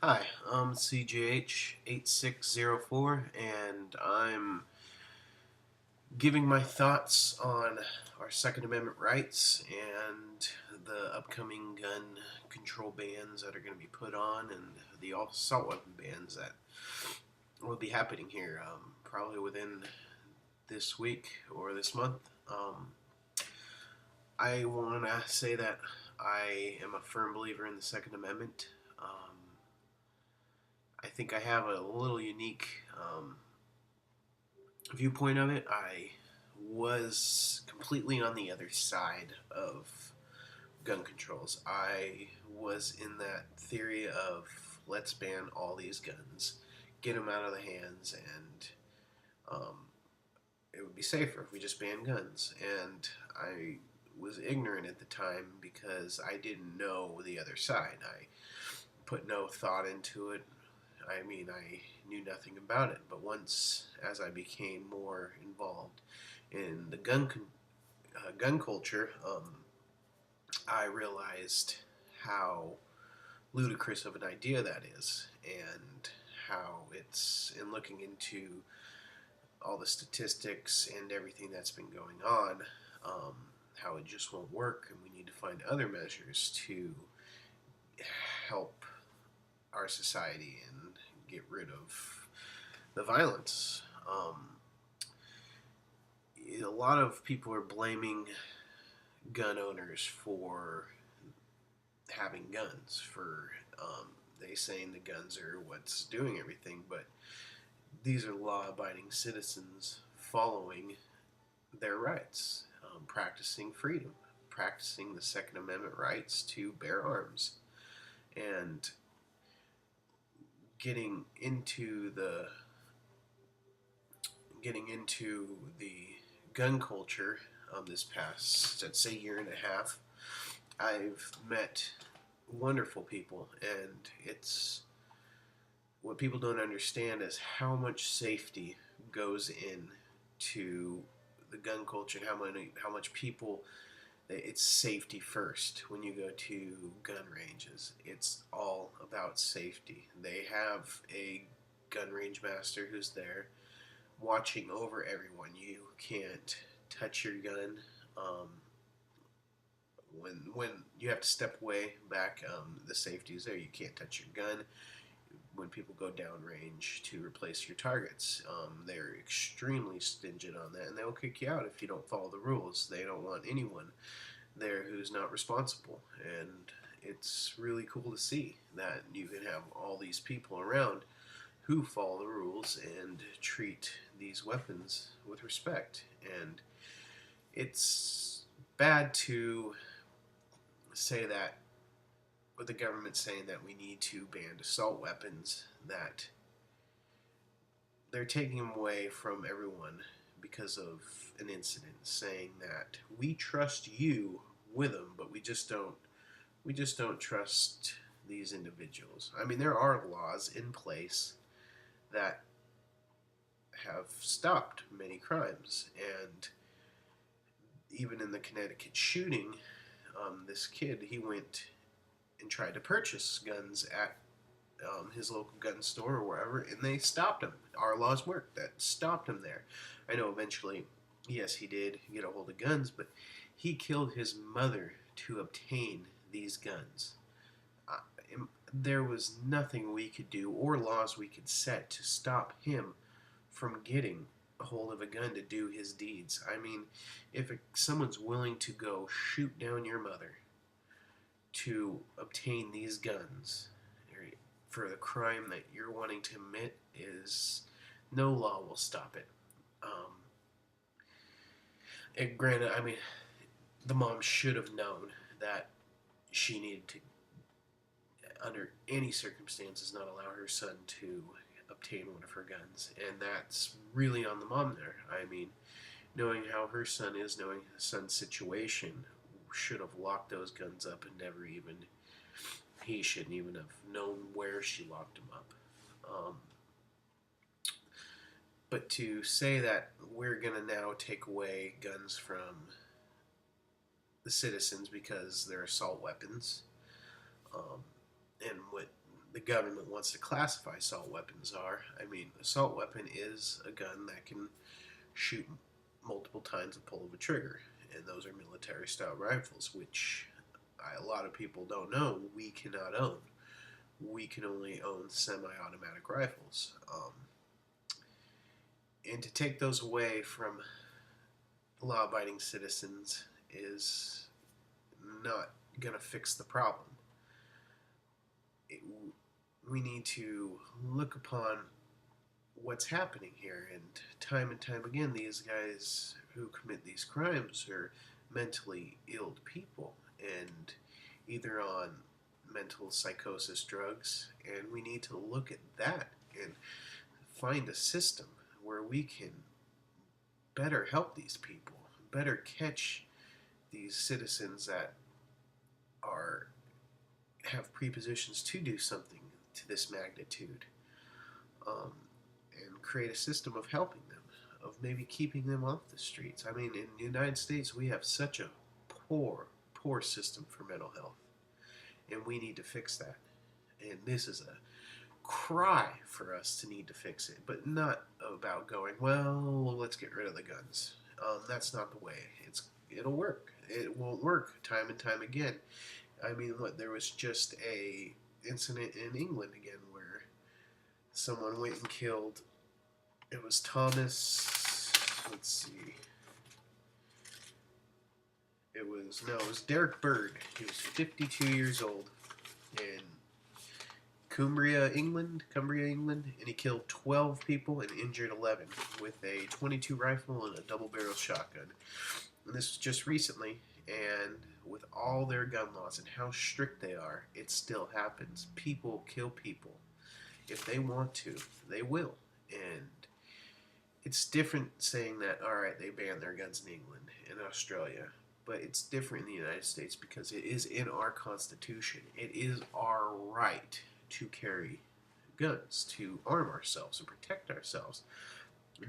Hi, I'm CGH8604, and I'm giving my thoughts on our Second Amendment rights and the upcoming gun control bans that are going to be put on, and the assault weapon bans that will be happening here probably within this week or this month. I want to say that I am a firm believer in the Second Amendment. I think I have a little unique viewpoint of it. I was completely on the other side of gun controls. I was in that theory of let's ban all these guns, get them out of the hands, and um, it would be safer if we just banned guns. And I was ignorant at the time because I didn't know the other side. I put no thought into it. I mean, I knew nothing about it. But once, as I became more involved in the gun culture, I realized how ludicrous of an idea that is, and how it's in looking into all the statistics and everything that's been going on, how it just won't work, and we need to find other measures to help our society and get rid of the violence. A lot of people are blaming gun owners for having guns, for they saying the guns are what's doing everything, but these are law-abiding citizens following their rights, practicing freedom, practicing the Second Amendment rights to bear arms, and getting into the gun culture this past, let's say, year and a half. I've met wonderful people, and it's what people don't understand is how much safety goes in to the gun culture, and how much people, it's safety first. When you go to gun ranges, it's all about safety. They have a gun range master who's there watching over everyone. You can't touch your gun. When you have to step away back, the safety is there. You can't touch your gun. When people go downrange to replace your targets, they're extremely stringent on that, and they'll kick you out if you don't follow the rules. They don't want anyone there who's not responsible, and it's really cool to see that you can have all these people around who follow the rules and treat these weapons with respect. And it's bad to say that, with the government saying that we need to ban assault weapons, that they're taking them away from everyone because of an incident, saying that we trust you with them, but we just don't trust these individuals. I mean, there are laws in place that have stopped many crimes, and even in the Connecticut shooting, this kid, he went and tried to purchase guns at his local gun store or wherever, and they stopped him. Our laws work that stopped him there. I know eventually, yes, he did get a hold of guns, but he killed his mother to obtain these guns. Uh, there was nothing we could do or laws we could set to stop him from getting a hold of a gun to do his deeds. I mean, if someone's willing to go shoot down your mother to obtain these guns for the crime that you're wanting to commit, is no law will stop it. And granted, I mean, the mom should have known that she needed to, under any circumstances, not allow her son to obtain one of her guns, and that's really on the mom there. I mean, knowing how her son is, knowing his son's situation, should have locked those guns up and never even, he shouldn't even have known where she locked them up. But to say that we're going to now take away guns from the citizens because they're assault weapons, and what the government wants to classify assault weapons are. I mean, assault weapon is a gun that can shoot multiple times the pull of a trigger, and those are military-style rifles, which a lot of people don't know we cannot own. We can only own semi-automatic rifles. And to take those away from law-abiding citizens is not going to fix the problem. We need to look upon what's happening here, and time again, these guys who commit these crimes are mentally ill people, and either on mental psychosis drugs, and we need to look at that and find a system where we can better help these people, better catch these citizens that have prepositions to do something to this magnitude, and create a system of helping them, of maybe keeping them off the streets. I mean, in the United States, we have such a poor system for mental health, and we need to fix that. And this is a cry for us to need to fix it, but not about going, well, let's get rid of the guns. That's not the way. It'll work. It won't work time and time again. I mean, there was just a incident in England again where someone went and killed, it was let's see, it was Derek Bird. He was 52 years old in Cumbria, England, and he killed 12 people and injured 11 with a .22 rifle and a double-barrel shotgun. And this was just recently, and with all their gun laws and how strict they are, it still happens. People kill people. If they want to, they will. And it's different saying that, alright, they banned their guns in England and Australia, but it's different in the United States because it is in our Constitution. It is our right to carry guns, to arm ourselves and protect ourselves,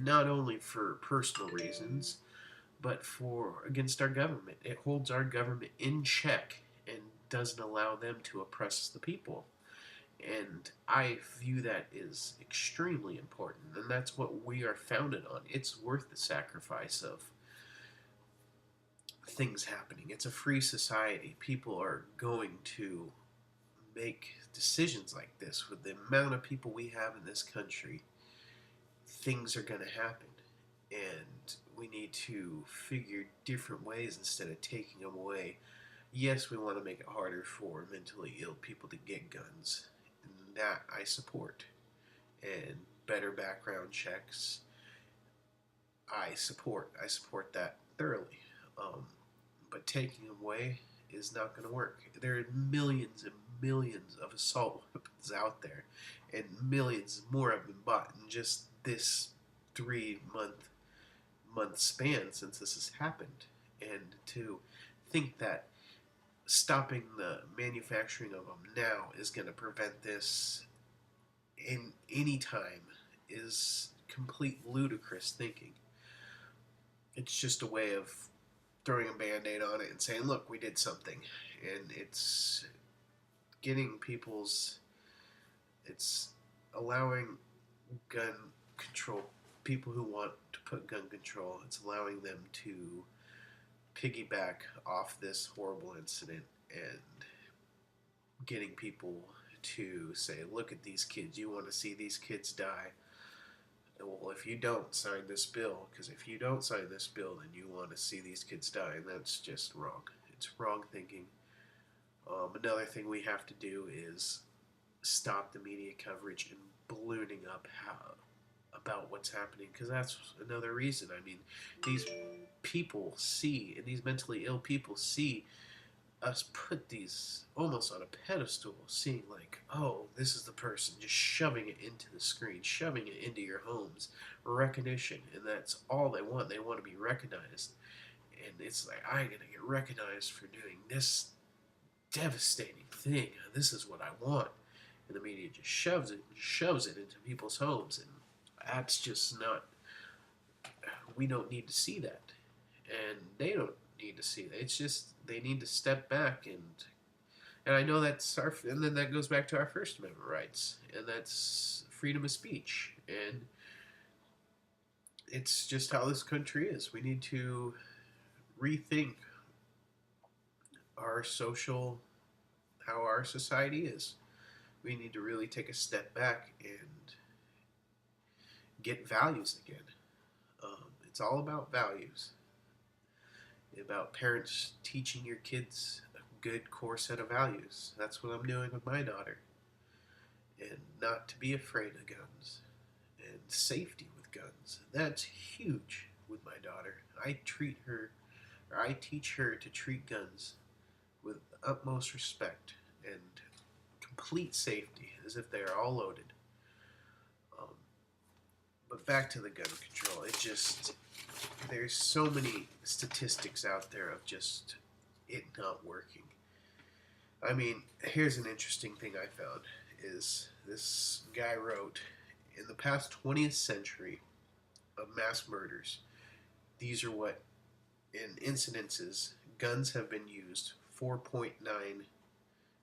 not only for personal reasons, but against our government. It holds our government in check and doesn't allow them to oppress the people. And I view that as extremely important, and that's what we are founded on. It's worth the sacrifice of things happening. It's a free society. People are going to make decisions like this. With the amount of people we have in this country, things are going to happen. And we need to figure different ways instead of taking them away. Yes, we want to make it harder for mentally ill people to get guns. And that I support. And better background checks, I support that thoroughly. But taking them away is not going to work. There are millions and millions of assault weapons out there, and millions more have been bought in just this 3-month span since this has happened. And to think that stopping the manufacturing of them now is going to prevent this in any time is complete ludicrous thinking. It's just a way of throwing a band-aid on it and saying, look, we did something. And it's it's allowing gun control, people who want to put gun control, it's allowing them to piggyback off this horrible incident and getting people to say, look at these kids, you want to see these kids die? Well, if you don't sign this bill, because if you don't sign this bill, then you want to see these kids die, and that's just wrong. It's wrong thinking. Another thing we have to do is stop the media coverage and ballooning up about what's happening, because that's another reason. I mean, these people see, and these mentally ill people see us put these almost on a pedestal, seeing like, oh, this is the person, just shoving it into the screen, shoving it into your homes, recognition, and that's all they want. They want to be recognized, and it's like, I'm gonna get recognized for doing this devastating thing. This is what I want, and the media just shoves it into people's homes, and that's just not. We don't need to see that, and they don't need to see that. It's just they need to step back and And I know that's our, and then that goes back to our First Amendment rights, and that's freedom of speech. And it's just how this country is. We need to rethink our social, how our society is. We need to really take a step back and get values again. It's all about values, about parents teaching your kids a good core set of values. That's what I'm doing with my daughter. And not to be afraid of guns, and safety with guns. That's huge with my daughter. I teach her to treat guns with utmost respect and complete safety, as if they are all loaded. Um, but back to the gun control, there's so many statistics out there of just it not working. I mean, here's an interesting thing I found is this guy wrote, in the past 20th century of mass murders, these are what, in incidences, guns have been used 4.9,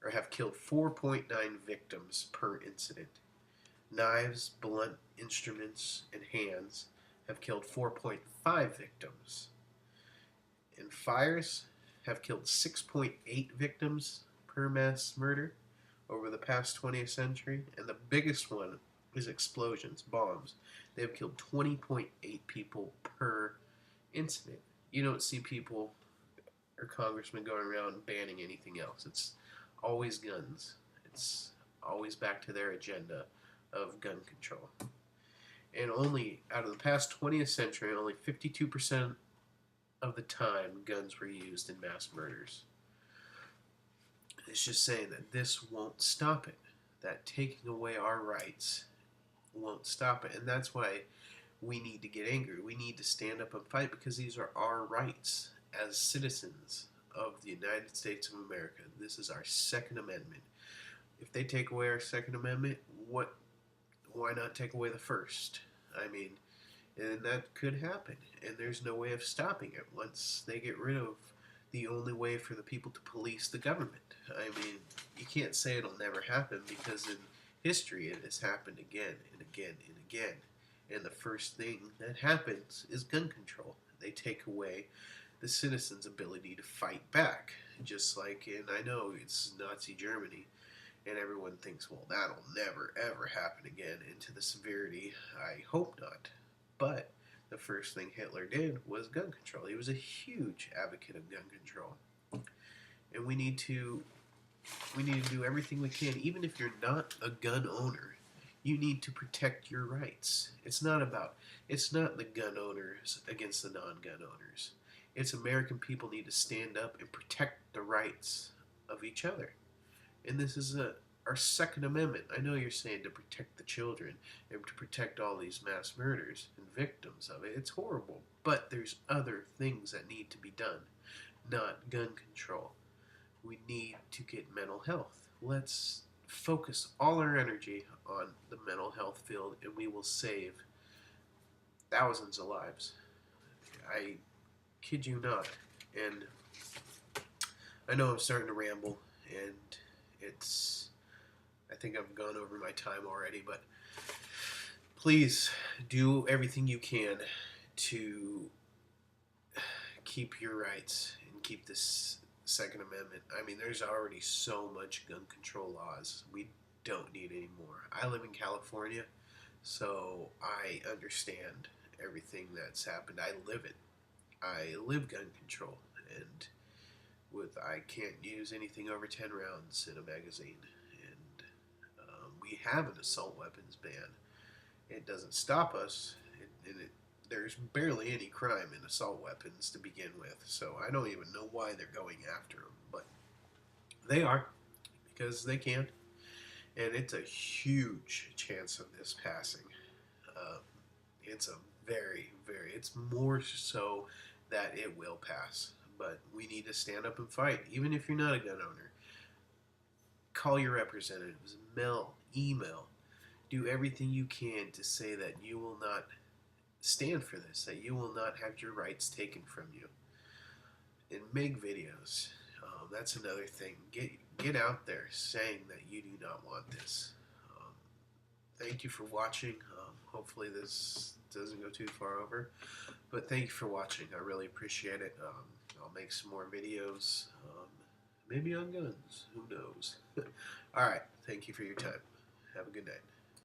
or have killed 4.9 victims per incident. Knives, blunt instruments, and hands have killed 4.5 victims. And fires have killed 6.8 victims per mass murder over the past 20th century. And the biggest one is explosions, bombs. They have killed 20.8 people per incident. You don't see people or congressmen going around banning anything else. It's always guns. It's always back to their agenda of gun control. And only out of the past 20th century, only 52% of the time guns were used in mass murders. It's just saying that this won't stop it. That taking away our rights won't stop it. And that's why we need to get angry. We need to stand up and fight, because these are our rights as citizens of the United States of America. This is our Second Amendment. If they take away our Second Amendment, why not take away the First? I mean, and that could happen, and there's no way of stopping it once they get rid of the only way for the people to police the government. I mean, you can't say it'll never happen, because in history it has happened again and again and again. And the first thing that happens is gun control. They take away the citizens' ability to fight back, just like I know it's Nazi Germany, and everyone thinks, well, that'll never ever happen again. And to the severity, I hope not. But the first thing Hitler did was gun control. He was a huge advocate of gun control. And we need to do everything we can, even if you're not a gun owner. You need to protect your rights. It's not the gun owners against the non-gun owners. It's American people need to stand up and protect the rights of each other. And this is our Second Amendment. I know you're saying to protect the children and to protect all these mass murders and victims of it. It's horrible. But there's other things that need to be done, not gun control. We need to get mental health. Let's focus all our energy on the mental health field, and we will save thousands of lives. I kid you not. And I know I'm starting to ramble, and I think I've gone over my time already, but please do everything you can to keep your rights and keep this Second Amendment. I mean, there's already so much gun control laws. We don't need any more. I live in California, so I understand everything that's happened. I live it. I live gun control, and I can't use anything over 10 rounds in a magazine. And we have an assault weapons ban. It doesn't stop us, there's barely any crime in assault weapons to begin with, so I don't even know why they're going after them, but they are, because they can, and it's a huge chance of this passing. It's it's more so that it will pass, but we need to stand up and fight, even if you're not a gun owner. Call your representatives, mail, email, do everything you can to say that you will not stand for this, that you will not have your rights taken from you. And make videos. That's another thing. get out there saying that you do not want this. Um, Thank you for watching. Hopefully this doesn't go too far over, but thank you for watching. I really appreciate it. I'll make some more videos, maybe on guns. Who knows? All right. Thank you for your time. Have a good night.